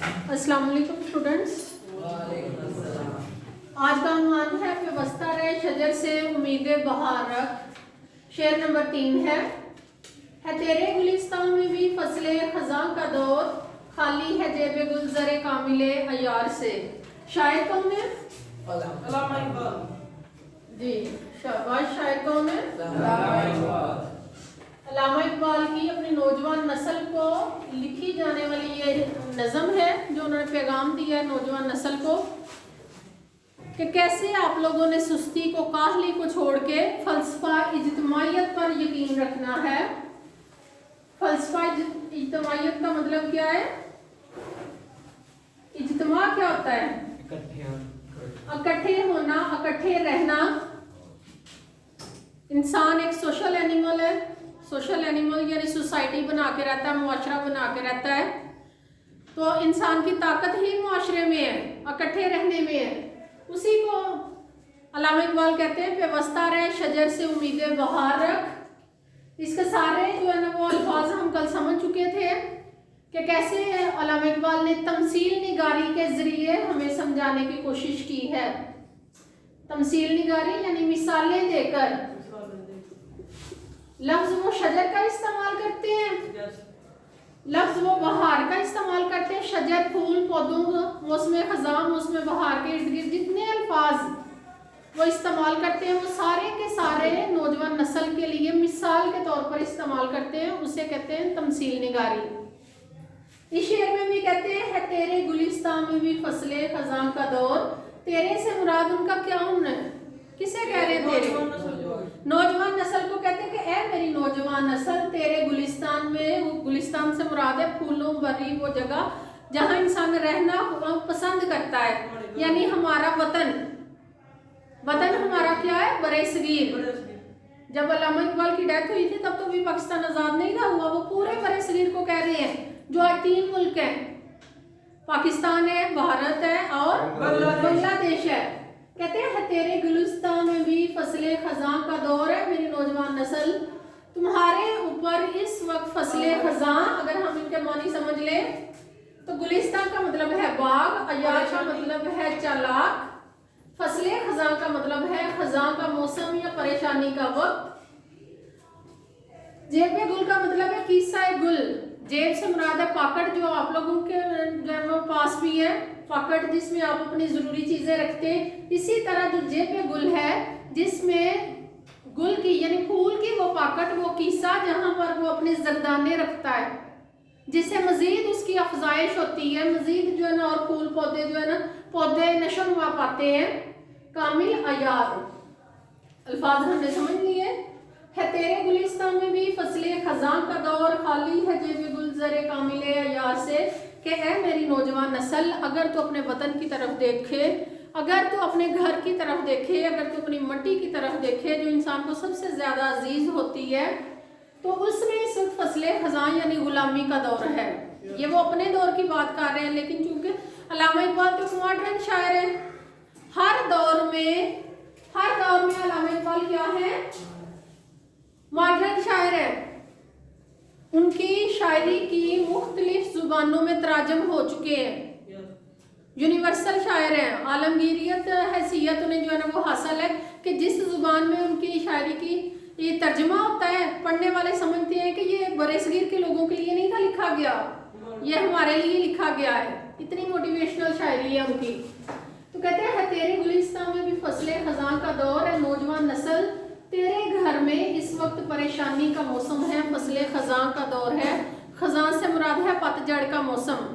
السلام علیکم اسٹوڈنٹس، آج کا عنوان ہے پیوستہ رہے شجر سے امید بہار رکھ۔ شعر نمبر 3 ہے تیرے گلستان میں بھی فصل خزاں کا دور، خالی ہے جیب گلزر کامل عیار سے۔ شاعر کون ہے؟ علامہ اقبال جی شاباش، شاعر کون ہے؟ علامہ اقبال کی اپنی نوجوان نسل کو لکھی جانے والی یہ نظم ہے جو انہوں نے پیغام دیا ہے نوجوان نسل کو کہ کیسے آپ لوگوں نے سستی کو، کاہلی کو چھوڑ کے فلسفہ اجتماعیت پر یقین رکھنا ہے۔ فلسفہ اجتماعیت کا مطلب کیا ہے؟ اجتماع کیا ہوتا ہے؟ اکٹھے ہونا، اکٹھے رہنا۔ انسان ایک سوشل اینیمل ہے، سوشل اینیمل یعنی سوسائٹی بنا کے رہتا ہے، معاشرہ بنا کے رہتا ہے۔ تو انسان کی طاقت ہی معاشرے میں ہے، اکٹھے رہنے میں ہے۔ اسی کو علامہ اقبال کہتے ہیں پیوستہ رہے شجر سے امید بہار رکھ۔ اس کے سارے جو ہے نا وہ الفاظ ہم کل سمجھ چکے تھے کہ کیسے علامہ اقبال نے تمثیل نگاری کے ذریعے ہمیں سمجھانے کی کوشش کی ہے۔ تمثیل نگاری یعنی مثالیں دے کر۔ لفظ وہ شجر کا استعمال کرتے ہیں، لفظ وہ بہار کا استعمال کرتے ہیں۔ شجر، پھول، پودوں، موسم خزاں، موسم بہار کے ارد گرد جتنے الفاظ وہ استعمال کرتے ہیں وہ سارے کے سارے نوجوان نسل کے لیے مثال کے طور پر استعمال کرتے ہیں، اسے کہتے ہیں تمثیل نگاری۔ اس شعر میں بھی کہتے ہیں تیرے گلستان میں بھی فصل خزاں کا دور۔ تیرے سے مراد ان کا کیا ہے؟ کسے کہہ رہے ہیں تیرے؟ نوجوان نسل کو کہتے ہیں کہ اے میری نوجوان نسل، تیرے گلستان میں، گلستان سے مراد ہے پھولوں بھری وہ جگہ جہاں انسان رہنا پسند کرتا ہے، یعنی ہمارا وطن۔ وطن ہمارا کیا ہے؟ برِ صغیر۔ جب علامہ اقبال کی ڈیتھ ہوئی تھی تب تو بھی پاکستان آزاد نہیں تھا ہوا، وہ پورے برِ صغیر کو کہہ رہے ہیں جو آج 3 ملک ہیں، پاکستان ہے، بھارت ہے اور بنگلہ دیش ہے۔ کہتے ہیں تیرے گلستان میں بھی فصل خزاں کا دور ہے۔ میری نوجوان نسل، تمہارے اوپر اس وقت فصل خزاں، اگر ہم ان کے معنی سمجھ لیں تو گلستان کا مطلب ہے باغ، عیار کا مطلب ہے چالاک، فصل خزاں کا مطلب ہے خزاں کا موسم یا پریشانی کا وقت۔ جیب گل کا مطلب ہے کیسہ گل۔ جیب سے مراد ہے پاکٹ، جو آپ لوگوں کے جو پاس بھی ہے، پاکٹ جس میں آپ اپنی ضروری چیزیں رکھتے ہیں۔ اسی طرح جو جیب گل ہے جس میں گل کی یعنی پھول کی وہ پاکٹ، وہ کیسہ جہاں پر وہ اپنے زردانے رکھتا ہے، جس سے مزید اس کی افزائش ہوتی ہے، مزید جو ہے نا اور پھول پودے جو ہے نا پودے نشو نما پاتے ہیں۔ کامل عیار الفاظ ہم نے سمجھ لیے ہے تیرے گلستان میں بھی فصل خزاں کا دور، خالی ہے جیب گلزر کامل عیار سے۔ کہ اے میری نوجوان نسل، اگر تو اپنے وطن کی طرف دیکھے، اگر تو اپنے گھر کی طرف دیکھے، اگر تو اپنی مٹی کی طرف دیکھے جو انسان کو سب سے زیادہ عزیز ہوتی ہے، تو اس میں اس وقت فصل خزاں یعنی غلامی کا دور ہے۔ یہ وہ اپنے دور کی بات کر رہے ہیں، لیکن چونکہ علامہ اقبال تو ماڈرن شاعر ہے، ہر دور میں علامہ اقبال کیا ہے؟ ماڈرن شاعر ہے۔ ان کی شاعری کی مختلف زبانوں میں تراجم ہو چکے ہیں، یونیورسل شاعر ہیں۔ عالمگیریت حیثیت انہیں جو ہے نا وہ حاصل ہے کہ جس زبان میں ان کی شاعری کی یہ ترجمہ ہوتا ہے، پڑھنے والے سمجھتے ہیں کہ یہ برِ صغیر کے لوگوں کے لیے نہیں تھا لکھا گیا، یہ ہمارے لیے لکھا گیا ہے۔ اتنی موٹیویشنل شاعری ہے ان کی۔ تو کہتے ہیں تیرے گلستان میں بھی فصل خزاں کا دور ہے۔ نوجوان نسل، تیرے گھر میں اس وقت پریشانی کا موسم ہے، فصل خزاں کا دور ہے۔ خزاں سے مراد ہے پتجھڑ کا موسم،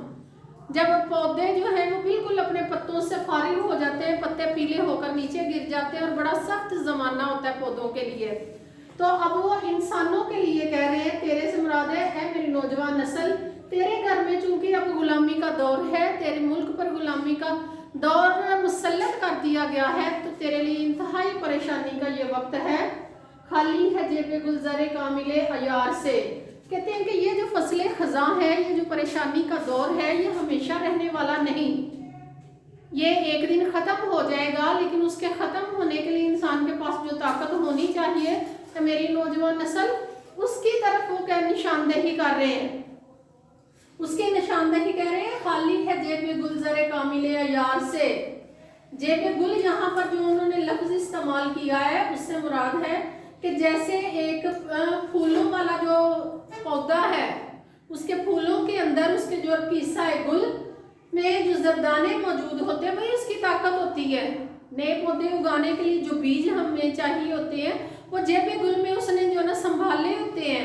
جب پودے جو ہیں وہ بالکل اپنے پتوں سے فارغ ہو جاتے ہیں، پتے پیلے ہو کر نیچے گر جاتے ہیں اور بڑا سخت زمانہ ہوتا ہے پودوں کے لیے۔ تو اب وہ انسانوں کے لیے کہہ رہے ہیں تیرے سے مراد ہے اے میری نوجوان نسل، تیرے گھر میں چونکہ اب غلامی کا دور ہے، تیرے ملک پر غلامی کا دور مسلط کر دیا گیا ہے، تو تیرے لیے انتہائی پریشانی کا یہ وقت ہے۔ خالی ہے جیب گلزر کامل عیار سے۔ کہتے ہیں کہ یہ جو فصل خزاں ہے، یہ جو پریشانی کا دور ہے، یہ ہمیشہ رہنے والا نہیں، یہ ایک دن ختم ہو جائے گا، لیکن اس کے ختم ہونے کے لیے انسان کے پاس جو طاقت ہونی چاہیے کہ میری نوجوان نسل اس کی طرف وہ کیا نشاندہی کر رہے ہیں، اس کی نشاندہی کہہ رہے ہیں خالی ہے से। जेब गुल यहाँ पर जो उन्होंने लफ्ज इस्तेमाल किया है उससे मुराद है कि जैसे एक फूलों वाला जो पौधा है उसके फूलों के अंदर उसके जो किस्सा गुल में जो जरदाने मौजूद होते हैं वही उसकी ताकत होती है। नए पौधे उगाने के लिए जो बीज हमें चाहिए होते हैं वो जेब गुल में उसने जो ना संभाले होते हैं।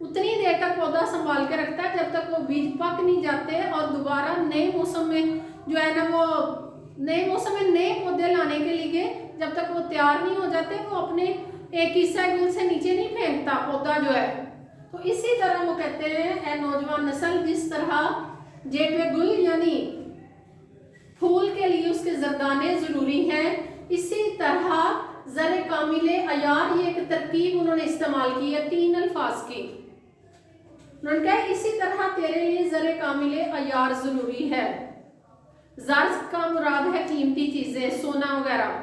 उतनी देर तक पौधा संभाल के रखता है जब तक वो बीज पक नहीं जाते और दोबारा नए मौसम में जो है ना वो नए मौसम में नए पौधे लाने के लिए जब तक वो तैयार नहीं हो जाते वो अपने एक हिस्सा गुल से नीचे नहीं फेंकता पौधा जो है। तो इसी तरह वो कहते हैं नौजवान नस्ल जिस तरह जेब गुल यानी फूल के लिए उसके जरदाने जरूरी हैं, इसी तरह ज़र कामिले अयार ये एक तरकीब उन्होंने इस्तेमाल की है 3 अल्फाज की। उन्होंने कहा इसी तरह तेरे लिए ज़र कामिले अयार जरूरी है। ज़र का मुराद है कीमती चीजें, सोना वगैरह,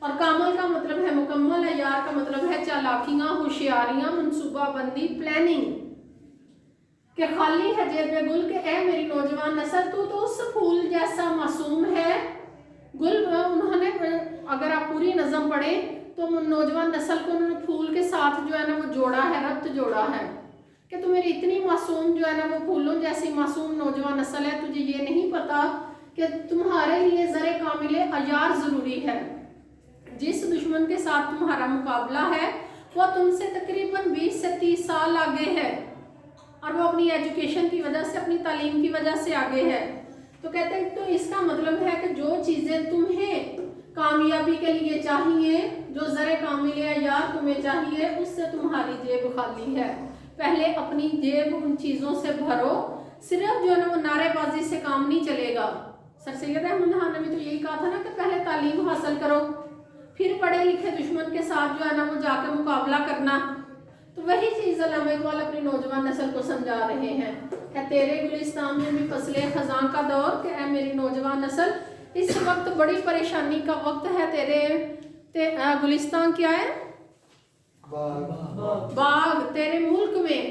और कामल का मतलब है मुकम्मल, अयार का मतलब है चालाकियां, होशियारियां, मनसूबाबंदी, प्लानिंग। कि खाली है जेब गुल के ए मेरी नौजवान नस्ल तू तो उस फूल जैसा मासूम है। गुल उन्होंने अगर आप पूरी नज़म पढ़ें तो नौजवान नस्ल को उन्होंने फूल के साथ जो है ना वो जोड़ा है, रब्त जोड़ा है कि तू मेरी इतनी मासूम जो है ना वो फूलों जैसी मासूम नौजवान नस्ल है, तुझे ये नहीं पता कि तुम्हारे लिए ज़रे कामिले अयार ज़रूरी है। जिस दुश्मन के साथ तुम्हारा मुकाबला है वो तुमसे तकरीबन 20 से 30 साल आगे है और वो अपनी एजुकेशन की वजह से, अपनी तालीम की वजह से आगे है। तो कहते हैं तो इसका मतलब है कि जो चीज़ें तुम्हें कामयाबी के लिए चाहिए, जो ज़रे कामिले अयार तुम्हें चाहिए, उससे तुम्हारी जेब खाली है। पहले अपनी जेब उन चीज़ों से भरो। सिर्फ जो है ना वो नारेबाजी से काम नहीं चलेगा। सर सैयद अहमद खान ने भी तो यही कहा था ना कि पहले तालीम हासिल करो फिर पढ़े लिखे दुश्मन के साथ जो है ना वो जाकर मुकाबला करना। तो वही चीज़ अल्लामा इकबाल अपनी नौजवान नस्ल को समझा रहे हैं कि तेरे गुलिस्तान में भी फसले खजां का दौर, कि है मेरी नौजवान नस्ल इस वक्त बड़ी परेशानी का वक्त है। तेरे गुलिस्तान क्या है? बाग तेरे मुल्क में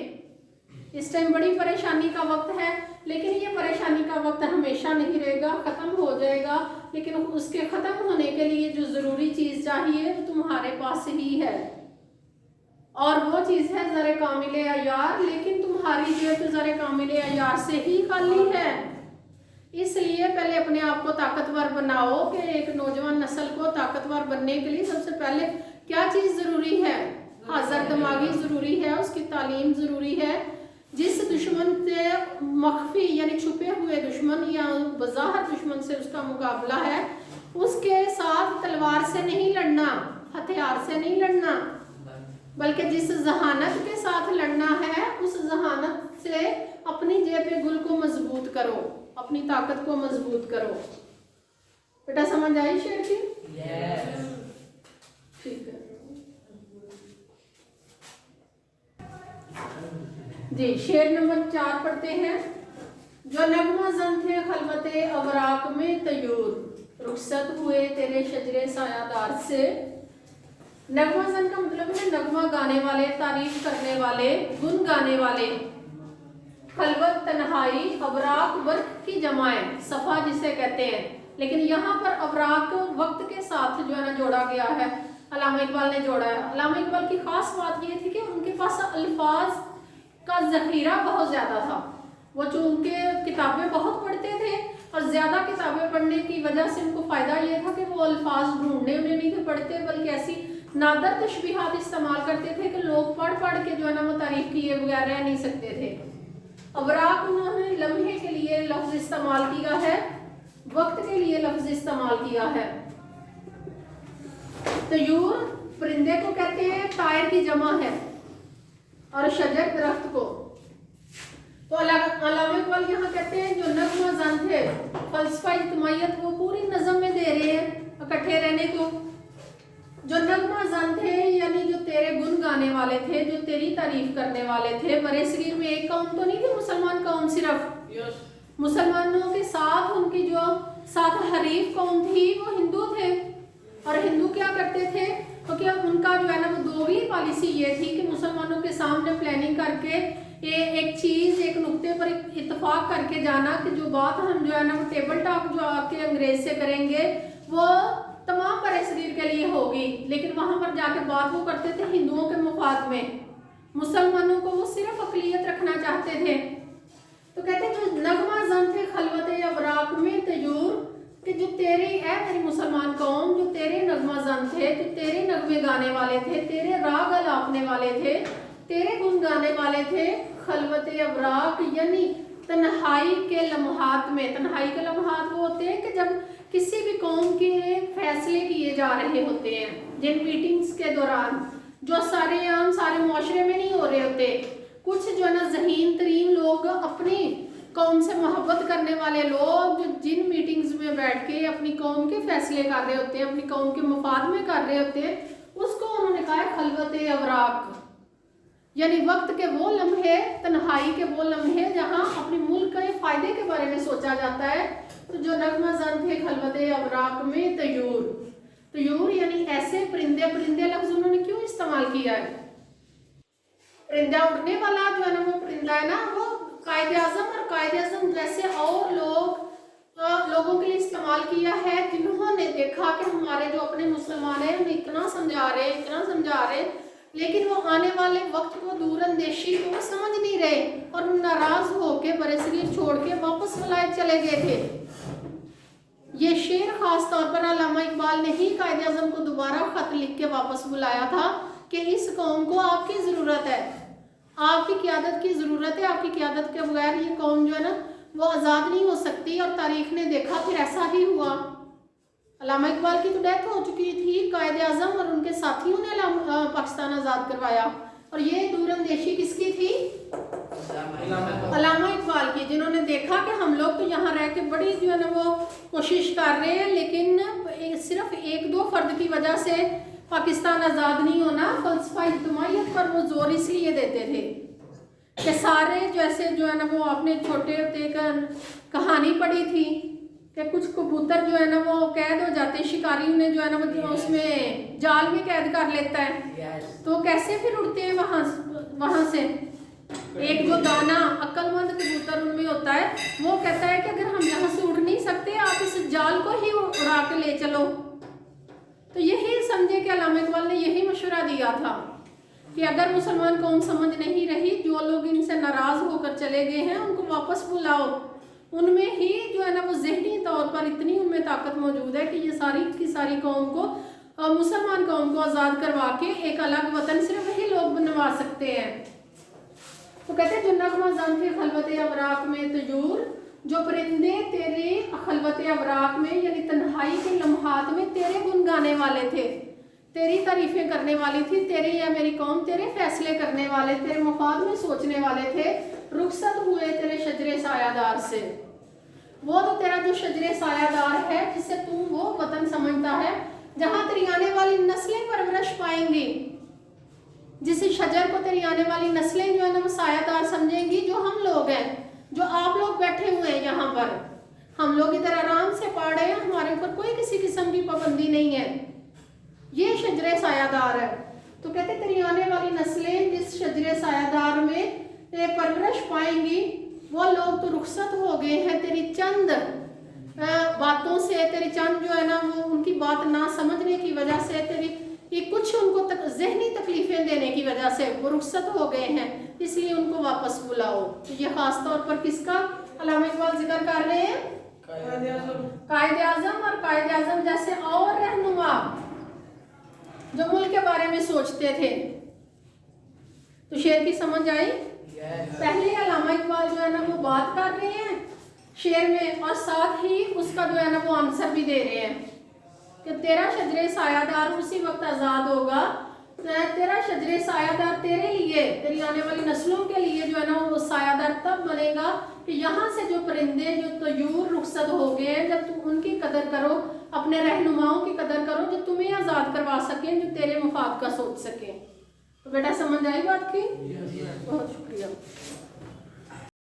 इस टाइम बड़ी परेशानी का वक्त है, लेकिन ये परेशानी का वक्त हमेशा नहीं रहेगा, ख़त्म हो जाएगा। लेकिन उसके ख़त्म होने के लिए जो ज़रूरी चीज़ चाहिए वो तुम्हारे पास ही है, और वो चीज़ है ज़रे कामिले अयार। लेकिन तुम्हारी जेब तो ज़रे कामिले अयार से ही खाली है। इसलिए पहले अपने आप को ताकतवर बनाओ कि एक नौजवान नस्ल को ताकतवर बनने के लिए सबसे पहले क्या चीज़ ज़रूरी है? हाज़र दिमागी ज़रूरी है, उसकी तालीम ज़रूरी है। जिस दुश्मन से मख्फी यानी छुपे हुए दुश्मन या बज़ाहिर दुश्मन से उसका मुकाबला है, उसके साथ तलवार से नहीं लड़ना, हथियार से नहीं लड़ना, बल्कि जिस जहानत के साथ लड़ना है उस जहानत से अपनी जेब गुल को मजबूत करो, अपनी ताकत को मजबूत करो। बेटा समझ आई शेर की? ठीक है जी। शेर नंबर 4 पढ़ते हैं। जो नगमा जन थे खलवते अवराक में तयूर, रुखसत हुए तेरे शजरे सायादार से। नगमा जन का मतलब है नगमा गाने वाले, तारीफ करने वाले, गुन गाने वाले। खलवत तन्हाई, अवराक वर्क की जमाए, सफ़ा जिसे कहते हैं, लेकिन यहाँ पर अवराक वक्त के साथ जो है ना जोड़ा गया है, अल्लामा इकबाल ने जोड़ा है। अल्लामा इकबाल की खास बात ये थी कि उनके पास अल्फाज का ज़ख़ीरा बहुत ज़्यादा था। वो चूँकि किताबें बहुत पढ़ते थे और ज़्यादा किताबें पढ़ने की वजह से उनको फ़ायदा ये था कि वो अल्फाज ढूंढने उन्हें नहीं थे पढ़ते, बल्कि ऐसी नादर तशबीहात इस्तेमाल करते थे कि लोग पढ़ पढ़ के जो है ना वो तारीफ किए बगैर रह नहीं सकते थे। अवराक उन्होंने लम्हे के लिए लफ्ज़ इस्तेमाल किया है, वक्त के लिए लफ्ज़ इस्तेमाल किया है। तयूर परिंदे को कहते हैं, तायर की जमा है, और शजर दरख्त को। तो अल्लामा इकबाल यहाँ कहते हैं जो नगमा जन थे, फलसफा इज्तिमाइयत वो पूरी नज़म में दे रहे हैं इकट्ठे रहने को। जो नगमा जन थे यानी जो तेरे गुन गाने वाले थे, जो तेरी तारीफ करने वाले थे। बड़े सगीर में एक कौम तो नहीं थी मुसलमान कौम, सिर्फ मुसलमानों के साथ उनकी जो साथ हरीफ कौम थी वो हिंदू थे। और हिंदू क्या करते थे? क्योंकि उनका जो है ना वो दोगली पॉलिसी ये थी कि मुसलमानों के सामने प्लानिंग करके एक चीज़ एक नुक्ते पर इत्तेफाक करके जाना कि जो बात हम जो है ना वो टेबल टॉक जो आके अंग्रेज से करेंगे वो तमाम बरसगीर के लिए होगी, लेकिन वहाँ पर जाके बात वो करते थे हिंदुओं के मफाद में, मुसलमानों को वो सिर्फ अक़लियत रखना चाहते थे। तो कहते जो नगमा जन थे खलवत अवराक में तयूर, कि जो तेरे ऐ मेरी मुसलमान कौम, जो तेरे नगमा जन थे, जो तेरे नगमे गाने वाले थे, तेरे राग अलापने वाले थे, तेरे गुन गाने वाले थे, खलवत अवराक यानी तन्हाई के लम्हात में। तन्हाई के लम्हात वो होते हैं कि जब किसी भी कौम के फैसले किए जा रहे होते हैं, जिन मीटिंग्स के दौरान, जो सारे आम सारे मुआशरे में नहीं हो रहे होते, कुछ जो है ना ज़हीन तरीन लोग अपनी कौम से मोहब्बत करने वाले लोग जो जिन मीटिंग्स में बैठ के अपनी कौम के फैसले कर रहे होते हैं, अपनी कौम के मफाद में कर रहे होते हैं, उसको उन्होंने कहा है खलवत अवराक, यानी वक्त के वो लम्हे, तन्हाई के वो लम्हे जहाँ अपने मुल्क के फ़ायदे के बारे में सोचा जाता है। तो जो नगमा जन थे खलवत अवराक में तयूर, तयूर यानी ऐसे परिंदे, परिंदे लफ्ज़ उन्होंने क्यों इस्तेमाल किया है? परिंदा उड़ने वाला जो है ना वो परिंदा है ना, वो कायदे आज़म और कायदे आज़म जैसे और लोगों के लिए इस्तेमाल किया है जिन्होंने देखा कि हमारे जो अपने मुसलमान हैं उन्हें इतना समझा रहे, लेकिन वो आने वाले वक्त को दूरअंदेशी को वो समझ नहीं रहे और नाराज होकर बरसगीर छोड़ के वापस वलायत चले गए थे। ये शेर खास तौर पर अल्लामा इकबाल ने ही कायदे आज़म को दोबारा खत लिख के वापस बुलाया था कि इस कौम को आपकी ज़रूरत है, आपकी क़यादत की ज़रूरत है, आपकी क़यादत के बगैर ये कौम जो है ना वो आज़ाद नहीं हो सकती। और तारीख़ ने देखा फिर ऐसा ही हुआ। अल्लामा इकबाल की तो डेथ हो चुकी थी, कायदे आज़म और उनके साथियों ने पाकिस्तान आज़ाद करवाया, और ये दूरअंदेशी किसकी थी? अल्लामा इकबाल की, जिन्होंने देखा कि हम लोग तो यहाँ रह के बड़ी जो है ना वो कोशिश कर रहे हैं, लेकिन सिर्फ एक दो फर्द की वजह से पाकिस्तान आज़ाद नहीं होना। फ़लसफ़ा इज्तिमाइयत पर वो जोर इसलिए देते थे कि सारे जैसे जो है ना वो आपने छोटे होते कहानी पढ़ी थी कि कुछ कबूतर जो है ना वो कैद हो जाते, शिकारी उन्हें जो है ना वो उसमें जाल में कैद कर लेता है, तो कैसे फिर उड़ते हैं वहाँ से। एक जो दाना अक्लमंद कबूतर उनमें होता है, वो कहता है कि अगर हम यहाँ से उड़ नहीं सकते, आप इस जाल को ही उड़ा के ले चलो। तो यही समझे कि अल्लामा इकबाल ने यही मशवरा दिया था कि अगर मुसलमान कौम समझ नहीं रही, जो लोग इनसे नाराज़ होकर चले गए हैं उनको वापस बुलाओ। उनमें ही जो है ना वो ज़हनी तौर पर इतनी उनमें ताकत मौजूद है कि ये सारी की सारी कौम को, मुसलमान कौम को आज़ाद करवा के एक अलग वतन सिर्फ वही लोग बनवा सकते हैं। तो कहते हैं जो नगमा जन थे खलवत अवराक में तयूर, जो परिंदे तेरे खलवत अवराक में यानी तन्हाई के लम्हात में तेरे गुन गाने वाले थे, तेरी तारीफ़ें करने वाली थी, तेरी या मेरी कौम तेरे फैसले करने वाले, तेरे मफाद में सोचने वाले थे, रुखसत हुए तेरे शजरे सायादार से। वो तो तेरा जो शजरे सायादार है जिसे तू वो वतन समझता है जहाँ तेरी आने वाली नस्लें परवरिश पाएंगी, जिस शजर को तेरी आने वाली नस्लें जो है ना वो सायादार समझेंगी, जो हम लोग हैं, जो आप लोग बैठे हुए हैं यहाँ पर, हम लोग इधर आराम से पढ़ रहे हैं, हमारे ऊपर कोई किसी किस्म की पाबंदी नहीं है, ये शजरे सायादार है। तो कहते तेरी आने वाली नस्लें जिस शजरे सायादार में परवरिश पाएंगी, वो लोग तो रुखसत हो गए हैं तेरी चंद बातों से, तेरी चंद जो है ना वो उनकी बात ना समझने की वजह से, तेरी ये कुछ उनको ज़हनी तकलीफ़ें देने की वजह से वो रुखसत हो गए हैं, इसलिए उनको वापस बुलाओ। तो ये ख़ास तौर पर किसका अल्लामा इकबाल जिक्र कर रहे हैं? कायदे आज़म और कायदे आज़म जैसे और रहनुमा जो मुल्क के बारे में सोचते थे। तो शेर की समझ आई? पहले अल्लामा इकबाल जो है ना वो बात कर रहे हैं शेर में, और साथ ही उसका जो है ना वो आंसर भी दे रहे हैं कि तेरा शजरे सायादार उसी वक्त आज़ाद होगा, तेरा शजरे सायादार तेरे लिए, तेरी आने वाली नस्लों के लिए जो है ना वो सायादार तब बनेगा कि यहाँ से जो परिंदे जो तयूर रुखसत हो गए हैं, जब तुम उनकी कदर करो, अपने रहनुमाओं की कदर करो जो तुम्हें आज़ाद करवा सकें, जो तेरे मुफाद का सोच सकें। तो बेटा समझ आई बात की? बहुत शुक्रिया।